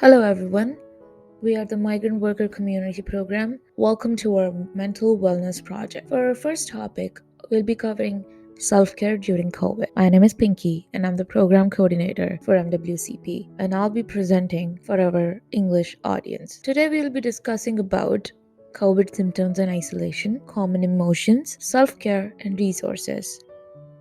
Hello, everyone. We are the Migrant Worker Community Program. Welcome to our mental wellness project. For our first topic, we'll be covering self care during COVID. My name is Pinky, and I'm the program coordinator for MWCP, and I'll be presenting for our English audience. Today, we'll be discussing about COVID symptoms and isolation, common emotions, self care, and resources.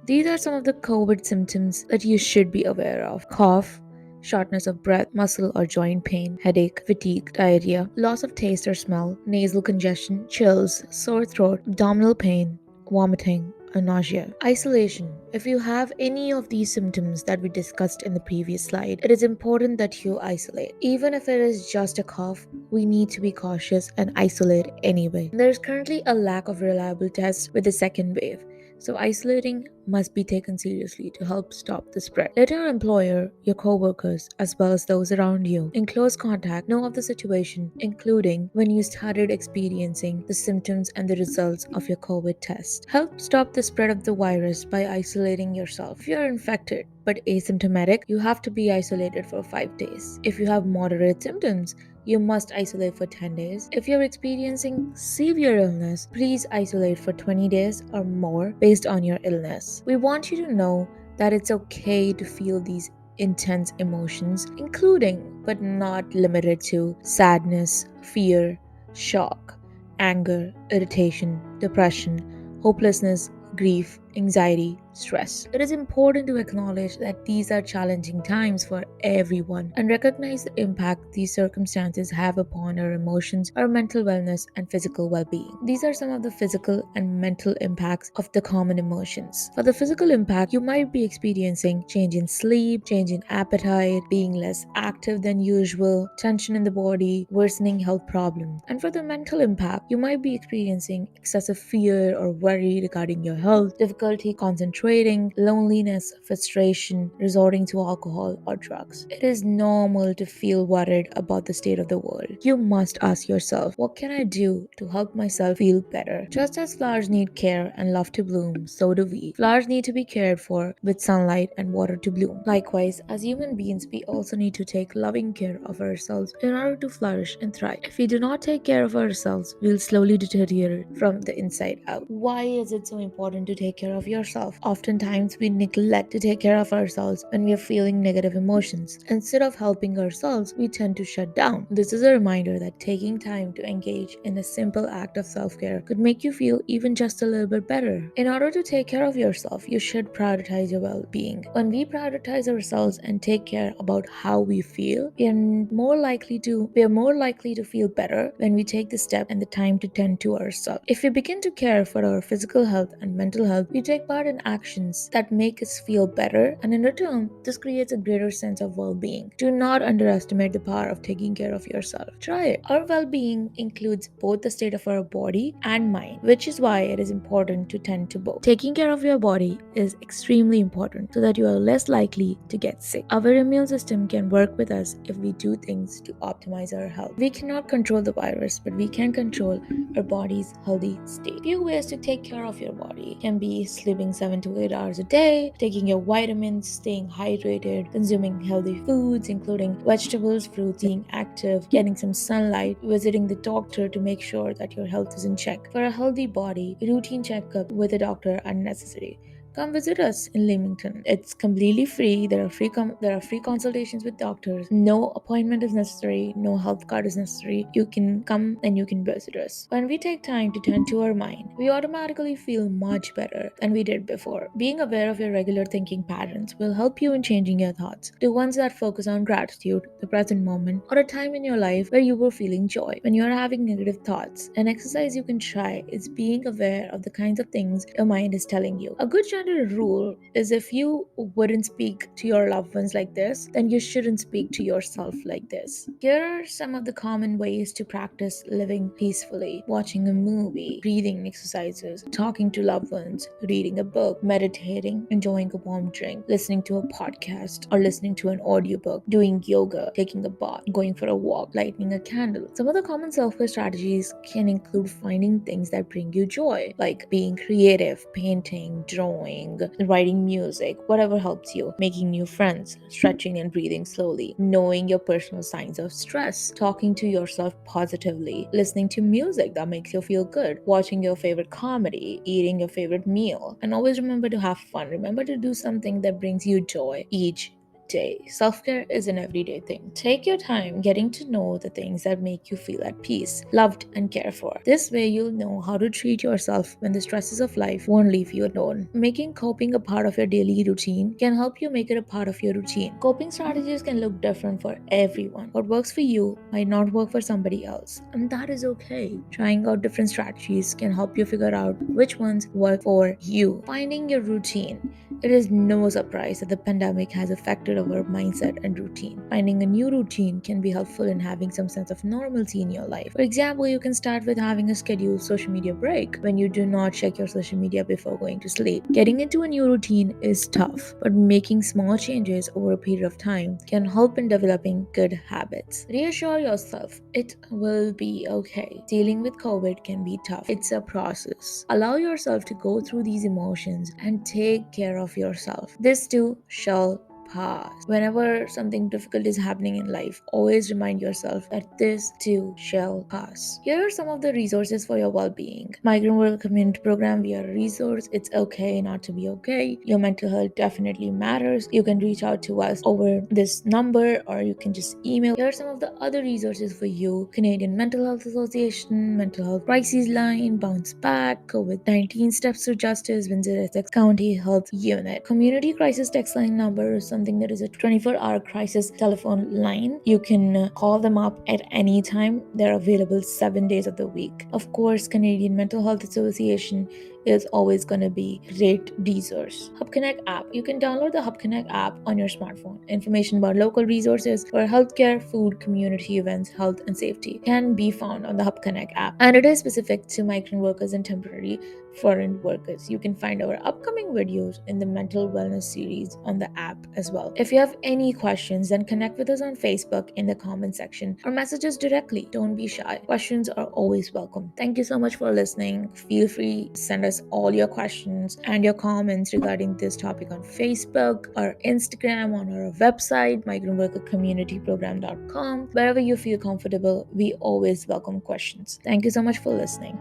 These are some of the COVID symptoms that you should be aware of: cough, shortness of breath, muscle or joint pain, headache, fatigue, diarrhea, loss of taste or smell, nasal congestion, chills, sore throat, abdominal pain, vomiting, or nausea. Isolation. If you have any of these symptoms that we discussed in the previous slide, it is important that you isolate. Even if it is just a cough, we need to be cautious and isolate anyway. There is currently a lack of reliable tests with the second wave, so isolating must be taken seriously to help stop the spread. Let your employer, your coworkers, as well as those around you in close contact know of the situation, including when you started experiencing the symptoms and the results of your COVID test. Help stop the spread of the virus by isolating yourself. If you are infected but asymptomatic, you have to be isolated for 5 days. If you have moderate symptoms, you must isolate for 10 days. If you're experiencing severe illness, please isolate for 20 days or more based on your illness. We want you to know that it's okay to feel these intense emotions, including but not limited to sadness, fear, shock, anger, irritation, depression, hopelessness, grief, anxiety, stress. It is important to acknowledge that these are challenging times for everyone and recognize the impact these circumstances have upon our emotions, our mental wellness, and physical well being. These are some of the physical and mental impacts of the common emotions. For the physical impact, you might be experiencing change in sleep, change in appetite, being less active than usual, tension in the body, worsening health problems. And for the mental impact, you might be experiencing excessive fear or worry regarding your health, difficulty concentrating, loneliness, frustration, resorting to alcohol or drugs. It is normal to feel worried about the state of the world. You must ask yourself, what can I do to help myself feel better? Just as flowers need care and love to bloom, so do we. Flowers need to be cared for with sunlight and water to bloom. Likewise, as human beings, we also need to take loving care of ourselves in order to flourish and thrive. If we do not take care of ourselves, we'll slowly deteriorate from the inside out. Why is it so important to take care of yourself? Oftentimes, we neglect to take care of ourselves when we are feeling negative emotions. Instead of helping ourselves, we tend to shut down. This is a reminder that taking time to engage in a simple act of self-care could make you feel even just a little bit better. In order to take care of yourself, you should prioritize your well-being. When we prioritize ourselves and take care about how we feel, we are more likely to feel better when we take the step and the time to tend to ourselves. If we begin to care for our physical health and mental health, we take part in actions that make us feel better, and in return, this creates a greater sense of well-being. Do not underestimate the power of taking care of yourself. Try it. Our well-being includes both the state of our body and mind, which is why it is important to tend to both. Taking care of your body is extremely important so that you are less likely to get sick. Our immune system can work with us if we do things to optimize our health. We cannot control the virus, but we can control our body's healthy state. Few ways to take care of your body can be sleeping 7 to 8 hours a day, taking your vitamins, staying hydrated, consuming healthy foods including vegetables, fruits, being active, getting some sunlight, visiting the doctor to make sure that your health is in check. For a healthy body, routine checkup with a doctor are necessary. Come visit us in Leamington. It's completely free. There are free consultations with doctors. No appointment is necessary. No health card is necessary. You can come and you can visit us. When we take time to tend to our mind, we automatically feel much better than we did before. Being aware of your regular thinking patterns will help you in changing your thoughts to ones that focus on gratitude, the present moment, or a time in your life where you were feeling joy. When you are having negative thoughts, an exercise you can try is being aware of the kinds of things your mind is telling you. A good general rule is if you wouldn't speak to your loved ones like this, then you shouldn't speak to yourself like this. Here are some of the common ways to practice living peacefully: watching a movie, breathing exercises, talking to loved ones, reading a book, meditating, enjoying a warm drink, listening to a podcast or listening to an audiobook, doing yoga, taking a bath, going for a walk, lighting a candle. Some of the common self-care strategies can include finding things that bring you joy, like being creative, painting, drawing, drawing, writing music, whatever helps you, making new friends, stretching and breathing slowly, knowing your personal signs of stress, talking to yourself positively, listening to music that makes you feel good, watching your favorite comedy, eating your favorite meal, and always remember to have fun. Remember to do something that brings you joy each day. Self care is an everyday thing. Take your time getting to know the things that make you feel at peace, loved, and cared for. This way, you'll know how to treat yourself when the stresses of life won't leave you alone. Making coping a part of your daily routine can help you make it a part of your routine. Coping strategies can look different for everyone. What works for you might not work for somebody else, and that is okay. Trying out different strategies can help you figure out which ones work for you. Finding your routine. It is no surprise that the pandemic has affected our mindset and routine. Finding a new routine can be helpful in having some sense of normalcy in your life. For example, you can start with having a scheduled social media break when you do not check your social media before going to sleep. Getting into a new routine is tough, but making small changes over a period of time can help in developing good habits. Reassure yourself it will be okay. Dealing with COVID can be tough. It's a process. Allow yourself to go through these emotions and take care of yourself. This too shall pass. Whenever something difficult is happening in life, always remind yourself that this too shall pass. Here are some of the resources for your well-being. Migrant Worker Community Program, we are a resource. It's okay not to be okay. Your mental health definitely matters. You can reach out to us over this number or you can just email. Here are some of the other resources for you. Canadian Mental Health Association, Mental Health Crisis Line, Bounce Back, COVID-19 Steps to Justice, Windsor-Essex County Health Unit. Community Crisis Text Line number is something that is a 24-hour crisis telephone line. You can call them up at any time. They're available 7 days of the week. Of course, Canadian Mental Health Association is always going to be great resource. Hub Connect app. You can download the Hub Connect app on your smartphone. Information about local resources for healthcare, food, community events, health, and safety can be found on the Hub Connect app. And it is specific to migrant workers and temporary foreign workers. You can find our upcoming videos in the mental wellness series on the app as well. If you have any questions, then connect with us on Facebook in the comment section or message us directly. Don't be shy. Questions are always welcome. Thank you so much for listening. Feel free to send us all your questions and your comments regarding this topic on Facebook or Instagram, on our website, migrantworkercommunityprogram.com. Wherever you feel comfortable, we always welcome questions. Thank you so much for listening.